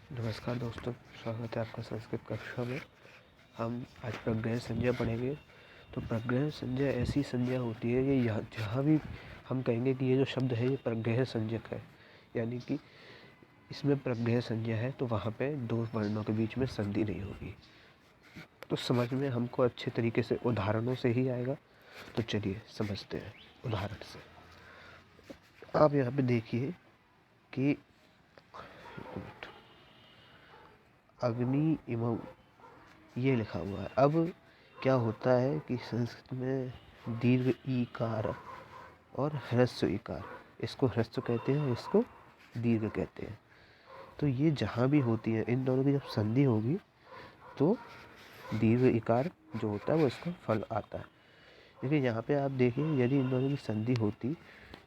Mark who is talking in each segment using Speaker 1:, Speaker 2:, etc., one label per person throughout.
Speaker 1: नमस्कार दोस्तों, स्वागत है आपका संस्कृत कक्षा में। हम आज प्रग्रह संज्ञा पढ़ेंगे। तो प्रग्रह संज्ञा ऐसी संज्ञा होती है, ये जहाँ भी हम कहेंगे कि ये जो शब्द है ये प्रग्रह संज्ञक है, यानी कि इसमें प्रग्रह संज्ञा है, तो वहाँ पे दो वर्णों के बीच में संधि नहीं होगी। तो समझ में हमको अच्छे तरीके से उदाहरणों से ही आएगा। तो चलिए समझते हैं उदाहरण से। आप यहाँ पे देखिए कि अग्नि इमौ ये लिखा हुआ है। अब क्या होता है कि संस्कृत में दीर्घ ईकार और ह्रस्व ईकार, इसको ह्रस्व कहते हैं, इसको दीर्घ कहते हैं। तो ये जहाँ भी होती है, इन दोनों की जब संधि होगी तो दीर्घ ईकार जो होता है वो इसका फल आता है। देखिए यहाँ पे आप देखिए, यदि इन दोनों की संधि होती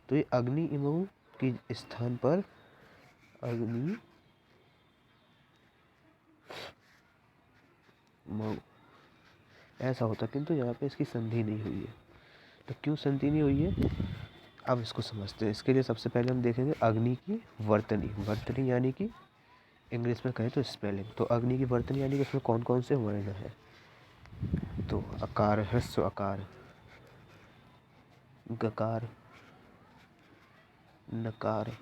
Speaker 1: तो ये अग्नि इमौ के स्थान पर अग्नि मऊ ऐसा होता, किंतु यहाँ पे इसकी संधि नहीं हुई है। तो क्यों संधि नहीं हुई है, अब इसको समझते हैं। इसके लिए सबसे पहले हम देखेंगे अग्नि की वर्तनी। वर्तनी यानी कि इंग्लिश में कहें तो स्पेलिंग। तो अग्नि की वर्तनी यानी कि इसमें कौन कौन से वर्ण हैं। तो अकार, ह्रस्व अकार, गकार, नकार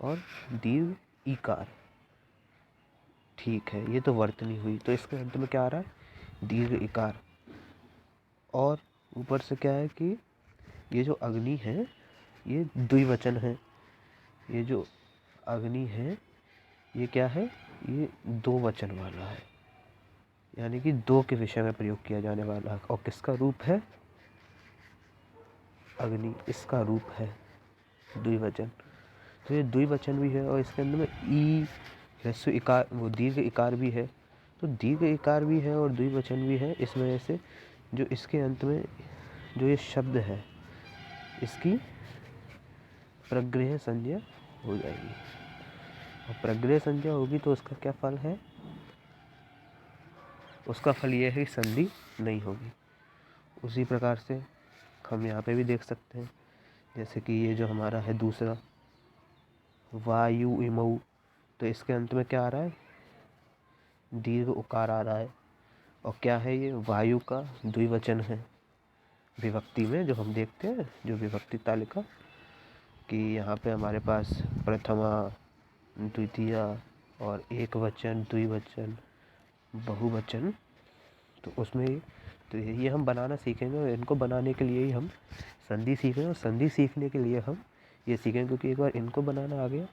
Speaker 1: और दीर्घ ईकार। ठीक है, ये तो वर्तनी हुई। तो इसके अंत में क्या आ रहा है, दीर्घ ईकार। और ऊपर से क्या है कि ये जो अग्नि है ये द्विवचन है। ये जो अग्नि है ये क्या है, ये दो वचन वाला है, यानी कि दो के विषय में प्रयोग किया जाने वाला है। और किसका रूप है, अग्नि, इसका रूप है द्विवचन। तो ये द्विवचन भी है और इसके अंदर में ई ह्रस्व इकार, वो दीर्घ इकार भी है। तो दीर्घ इकार भी है और द्विवचन भी है। इस वजह से जो इसके अंत में जो ये शब्द है इसकी प्रग्रह संज्ञा हो जाएगी। और प्रग्रह संज्ञा होगी तो उसका क्या फल है, उसका फल ये है कि संधि नहीं होगी। उसी प्रकार से हम यहाँ पे भी देख सकते हैं, जैसे कि ये जो हमारा है दूसरा वायु इमौ, तो इसके अंत में क्या आ रहा है, दीर्घ उकार आ रहा है। और क्या है, ये वायु का द्विवचन है। विभक्ति में जो हम देखते हैं, जो विभक्ति तालिका कि यहाँ पे हमारे पास प्रथमा, द्वितीया और एक वचन, द्विवचन, बहुवचन, तो उसमें तो ये हम बनाना सीखेंगे। और इनको बनाने के लिए ही हम संधि सीखेंगे। और संधि सीखने के लिए हम ये सीखेंगे, क्योंकि एक बार इनको बनाना आ गया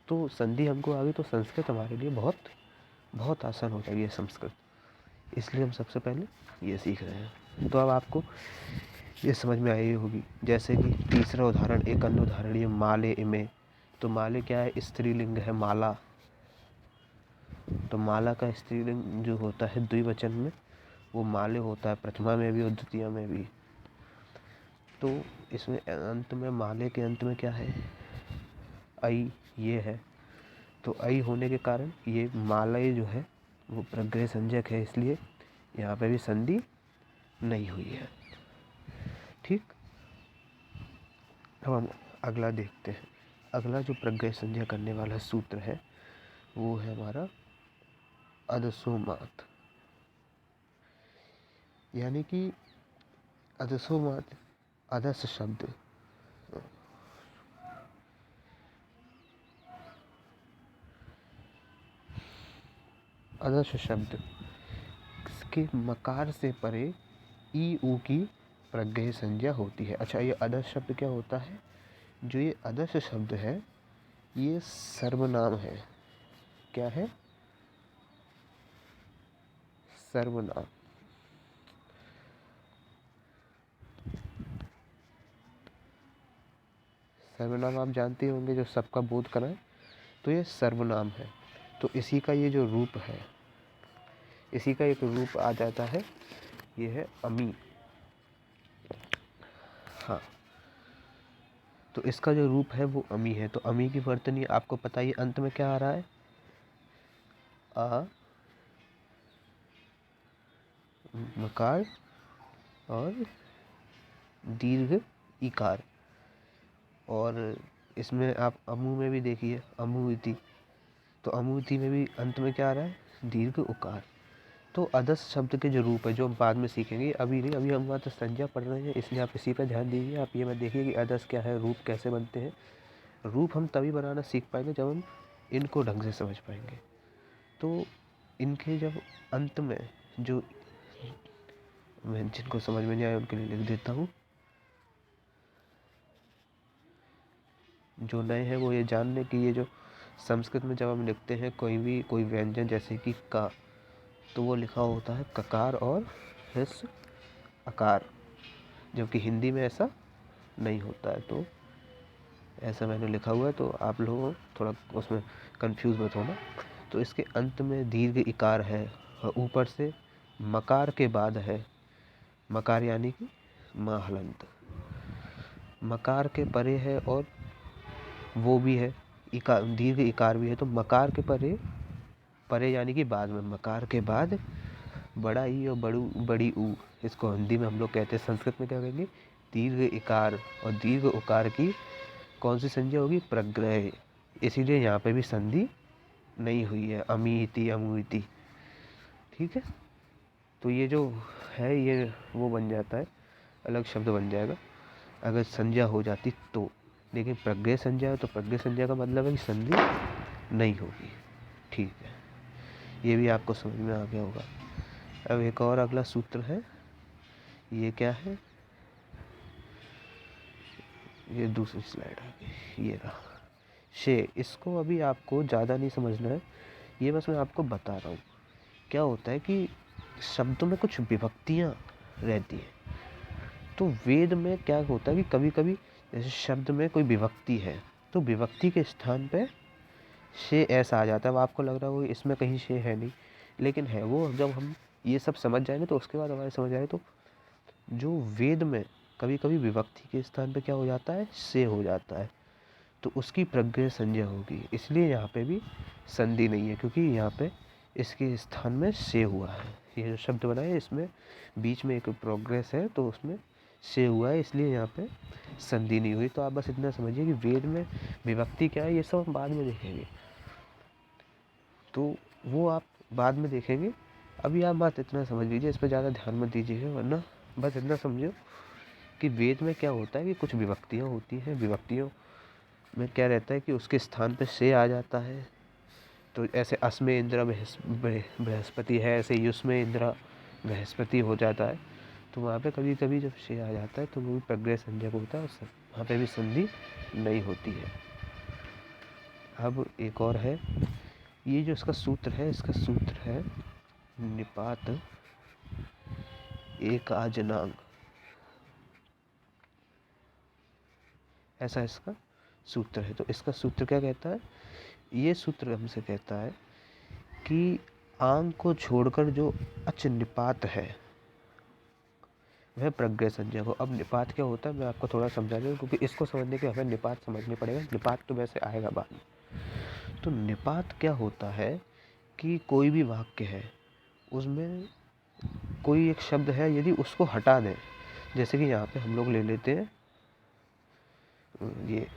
Speaker 1: तो संधि हमको आ गई तो संस्कृत हमारे लिए बहुत बहुत आसान हो जाएगी, संस्कृत। इसलिए हम सबसे पहले ये सीख रहे हैं। तो अब आपको ये समझ में आई होगी। जैसे कि तीसरा उदाहरण, एक अन्य उदाहरण ये माले इमे। तो माले क्या है, स्त्रीलिंग है, माला। तो माला का स्त्रीलिंग जो होता है द्विवचन में वो माले होता है, प्रथमा में भी और द्वितीय में भी। तो इसमें अंत में, माले के अंत में क्या है, आई ये है। तो आई होने के कारण ये मालय जो है वो प्रग्रह संज्ञक है, इसलिए यहाँ पे भी संधि नहीं हुई है। ठीक, अब हम अगला देखते हैं। अगला जो प्रग्रह संज्ञा करने वाला सूत्र है वो है हमारा अदसोमात, यानी कि अदसोमात अदस शब्द, अदस शब्द के मकार से परे ई ऊ की प्रग्रह संज्ञा होती है। अच्छा, ये अदस शब्द क्या होता है, जो ये अदस शब्द है ये सर्वनाम है। क्या है, सर्वनाम। सर्वनाम आप जानते होंगे, जो सबका बोध कराए, तो ये सर्वनाम है। तो इसी का ये जो रूप है, इसी का एक रूप आ जाता है, ये है अमी। हाँ, तो इसका जो रूप है वो अमी है। तो अमी की वर्तनी आपको पता ही, अंत में क्या आ रहा है, आ, मकार और दीर्घ इकार। और इसमें आप अमू में भी देखिए, अमू इति। तो अमूर्ति में भी अंत में क्या आ रहा है, दीर्घ उकार। तो अदस शब्द के जो रूप है जो हम बाद में सीखेंगे, अभी नहीं, अभी हम मात्र संज्ञा पढ़ रहे हैं, इसलिए आप इसी पर ध्यान दीजिए। आप ये मत देखिए कि अदस क्या है, रूप कैसे बनते हैं। रूप हम तभी बनाना सीख पाएंगे जब हम इनको ढंग से समझ पाएंगे। तो इनके जब अंत में जो, मैं जिनको समझ में नहीं आया उनके लिए लिख देता हूँ। जो नए हैं वो ये जान लें कि ये जो संस्कृत में जब हम लिखते हैं कोई व्यंजन जैसे कि का, तो वो लिखा होता है ककार और हिस आकार, जबकि हिंदी में ऐसा नहीं होता है। तो ऐसा मैंने लिखा हुआ है, तो आप लोग थोड़ा उसमें कंफ्यूज मत होना। तो इसके अंत में दीर्घ इकार है और ऊपर से मकार के बाद है, मकार यानी कि माँ हलंत, मकार के परे है और वो भी है इकार, दीर्घ इकार भी है। तो मकार के परे, परे यानी कि बाद में, मकार के बाद बड़ा ई और बड़ी ऊ, इसको हिंदी में हम लोग कहते हैं, संस्कृत में क्या कहेंगे, दीर्घ इकार। और दीर्घ उकार की कौन सी संज्ञा होगी, प्रग्रह। इसीलिए यहाँ पे भी संधि नहीं हुई है, अमीति अमूति। ठीक है, तो ये जो है ये वो बन जाता है, अलग शब्द बन जाएगा अगर संज्ञा हो जाती तो। लेकिन प्रज्ञा संज्ञा है तो प्रज्ञा संज्ञा का मतलब है कि संधि नहीं होगी। ठीक है, ये भी आपको समझ में आ गया होगा। अब एक और अगला सूत्र है, ये क्या है, ये दूसरी स्लाइड आ गई, ये रहा शे। इसको अभी आपको ज़्यादा नहीं समझना है, ये बस मैं आपको बता रहा हूँ। क्या होता है कि शब्दों में कुछ विभक्तियाँ रहती हैं। तो वेद में क्या होता है कि कभी कभी जैसे शब्द में कोई विभक्ति है तो विभक्ति के स्थान पे शे ऐसा आ जाता है। अब आपको लग रहा है वो इसमें कहीं शे है नहीं, लेकिन है। वो जब हम ये सब समझ जाएंगे तो उसके बाद हमारे समझ आए, तो जो वेद में कभी कभी विभक्ति के स्थान पे क्या हो जाता है, से हो जाता है, तो उसकी प्रज्ञा संज्ञा होगी। इसलिए यहाँ पे भी संधि नहीं है, क्योंकि यहाँ पे इसके स्थान में से हुआ है। ये जो शब्द बना है इसमें बीच में एक प्रोग्रेस है, तो उसमें से हुआ है, इसलिए यहाँ पे संधि नहीं हुई। तो आप बस इतना समझिए कि वेद में विभक्ति क्या है ये सब हम बाद में देखेंगे, तो वो आप बाद में देखेंगे। अभी आप बात इतना समझ लीजिए, इस पर ज़्यादा ध्यान मत दीजिएगा, वरना बस इतना समझो कि वेद में क्या होता है कि कुछ विभक्तियाँ होती हैं। विभक्तियों में क्या रहता है कि उसके स्थान पे से आ जाता है। तो ऐसे अस में इंद्र बृहस्पति है, ऐसे युस में इंद्र बृहस्पति हो जाता है। तो वहाँ पे कभी कभी जब से आ जाता है तो वो भी प्रज्ञा संज्ञक होता है, वहाँ पे भी संधि नहीं होती है। अब एक और है, ये जो इसका सूत्र है, इसका सूत्र है निपात एक आजनांग, ऐसा इसका सूत्र है। तो इसका सूत्र क्या कहता है, ये सूत्र हमसे कहता है कि आंग को छोड़कर जो अच निपात है वह प्रज्ञा संज्ञक हो। अब निपात क्या होता है मैं आपको थोड़ा समझा दूं, क्योंकि इसको समझने के हमें निपात समझने पड़ेगा। निपात तो वैसे आएगा बाद में। तो निपात क्या होता है कि कोई भी वाक्य है उसमें कोई एक शब्द है, यदि उसको हटा दें, जैसे कि यहाँ पे हम लोग ले लेते हैं ये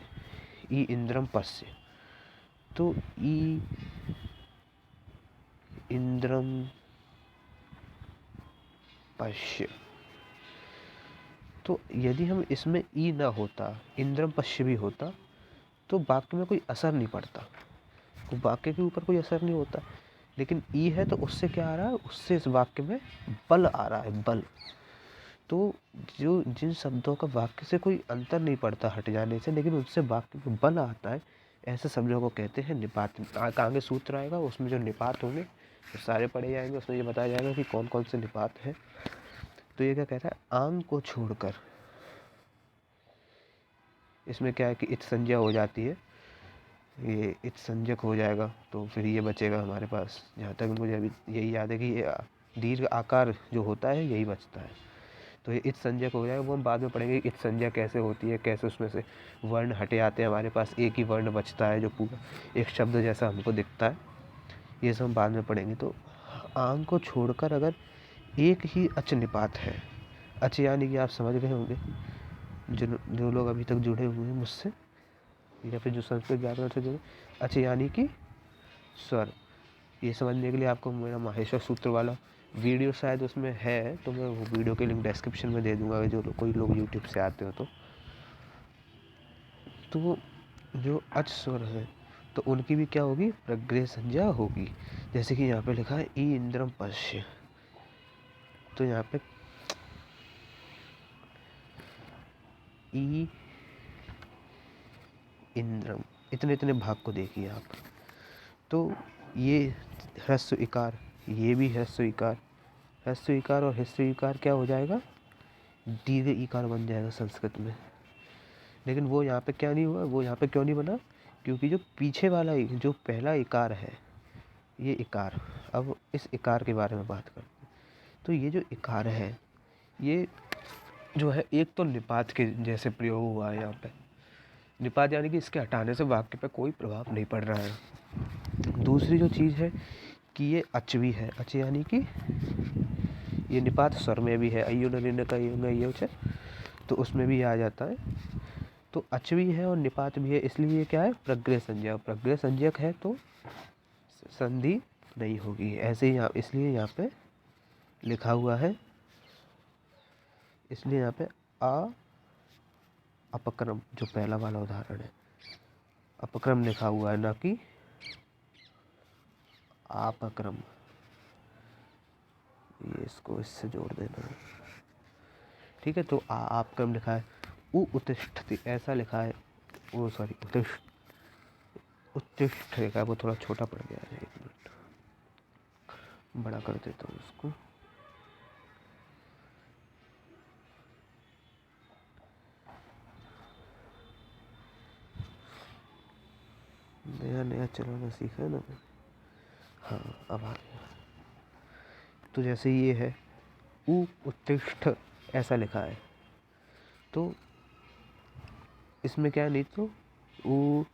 Speaker 1: ई इंद्रम पश्य, तो ई इंद्रम पश्य, तो यदि हम इसमें ई ना होता, इंद्रम पश्य भी होता, तो वाक्य में कोई असर नहीं पड़ता, तो वाक्य के ऊपर कोई असर नहीं होता। लेकिन ई है तो उससे क्या आ रहा है, उससे इस वाक्य में बल आ रहा है, बल। तो जो जिन शब्दों का वाक्य से कोई अंतर नहीं पड़ता हट जाने से, लेकिन उनसे वाक्य में बल आता है, ऐसे शब्दों को कहते हैं निपात। आगे सूत्र आएगा उसमें जो निपात होंगे तो सारे पढ़े जाएंगे, उसमें ये बताया जाएगा कि कौन कौन से निपात हैं। तो ये क्या कहता है, आंग को छोड़कर, इसमें क्या है कि इत संज्ञा हो जाती है, ये इत संज्ञक हो जाएगा, तो फिर ये बचेगा हमारे पास। जहाँ तक मुझे अभी यही याद है कि ये दीर्घ आकार जो होता है यही बचता है, तो ये इत संज्ञक हो जाएगा। वो हम बाद में पढ़ेंगे इत संज्ञा कैसे होती है, कैसे उसमें से वर्ण हटे आते हैं, हमारे पास एक ही वर्ण बचता है जो पूरा एक शब्द जैसा हमको दिखता है, ये सब हम बाद में पढ़ेंगे। तो आंग को छोड़कर अगर एक ही अच निपात है, अच यानी कि आप समझ गए होंगे, जो लोग अभी तक जुड़े हुए हैं मुझसे या फिर जो संस्कृत व्याकरण से जुड़े, अच यानी कि स्वर। ये समझने के लिए आपको मेरा माहेश्वर सूत्र वाला वीडियो शायद उसमें है, तो मैं वो वीडियो के लिंक डिस्क्रिप्शन में दे दूंगा, जो कोई लोग यूट्यूब से आते हो तो जो अच स्वर है तो उनकी भी क्या होगी, प्रग्रह संज्ञा होगी। जैसे कि यहाँ पे लिखा है ई इंद्रम पश्य, तो यहाँ पे ई इंद्रम, इतने इतने भाग को देखिए आप। तो ये ह्रस्व इकार, ये भी ह्रस्व इकार, ह्रस्व इकार और ह्रस्व इकार क्या हो जाएगा, दीर्घ इकार बन जाएगा संस्कृत में। लेकिन वो यहाँ पे क्या नहीं हुआ, वो यहाँ पे क्यों नहीं बना, क्योंकि जो पीछे वाला जो पहला इकार है, ये इकार, अब इस इकार के बारे में बात करते हैं। तो ये जो इकार है, ये जो है एक तो निपात के जैसे प्रयोग हुआ है यहाँ पे। निपात यानी कि इसके हटाने से वाक्य पे कोई प्रभाव नहीं पड़ रहा है। दूसरी जो चीज़ है कि ये अच भी है, अच यानी कि ये निपात स्वर में भी है, अयो न का यो च, तो उसमें भी आ जाता है। तो अच भी है और निपात भी है, इसलिए ये क्या है, प्रग्रह संज्ञा, प्रग्रह संज्ञक है तो संधि नहीं होगी। ऐसे ही यहाँ, इसलिए यहाँ पे लिखा हुआ है, इसलिए यहाँ पे अपक्रम, जो पहला वाला उदाहरण है, अपक्रम लिखा हुआ है, ना कि आपक्रम। ये इसको इससे जोड़ देना, ठीक है। तो आपक्रम लिखा है, उ उत्तिष्ठति ऐसा लिखा है, वो सॉरी उत्तिष्ठ लिखा है, वो थोड़ा छोटा पड़ गया है, 1 मिनट बड़ा कर देता हूँ इसको। नया नया चलाना सीखा है ना। हाँ अब आ गया। तो जैसे ये है उ उत्तिष्ठ ऐसा लिखा है, तो इसमें क्या है, नहीं तो उ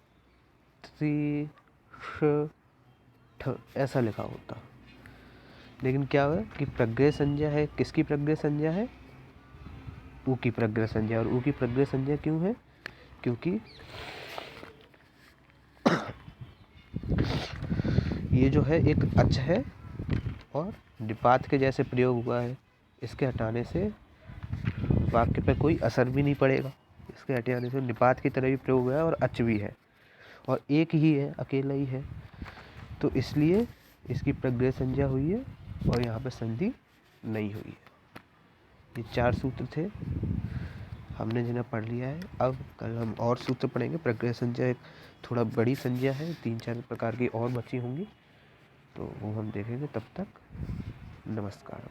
Speaker 1: ऐसा लिखा होता, लेकिन क्या है कि प्रग्रह संज्ञा है, किसकी प्रग्रह संज्ञा है, उ की प्रग्रह संज्ञा। और उ की प्रग्रह संज्ञा क्यों है, क्योंकि ये जो है एक अच है और निपात के जैसे प्रयोग हुआ है, इसके हटाने से वाक्य पे कोई असर भी नहीं पड़ेगा, इसके हटाने से निपात की तरह भी प्रयोग हुआ है और अच भी है और एक ही है, अकेला ही है, तो इसलिए इसकी प्रग्रह संज्ञा हुई है और यहाँ पे संधि नहीं हुई है। ये 4 सूत्र थे, हमने जिन्हें पढ़ लिया है। अब कल हम और सूत्र पढ़ेंगे। प्रग्रह संज्ञा एक थोड़ा बड़ी संज्ञा है, 3-4 प्रकार की और बची होंगी, तो वो हम देखेंगे। तब तक नमस्कार।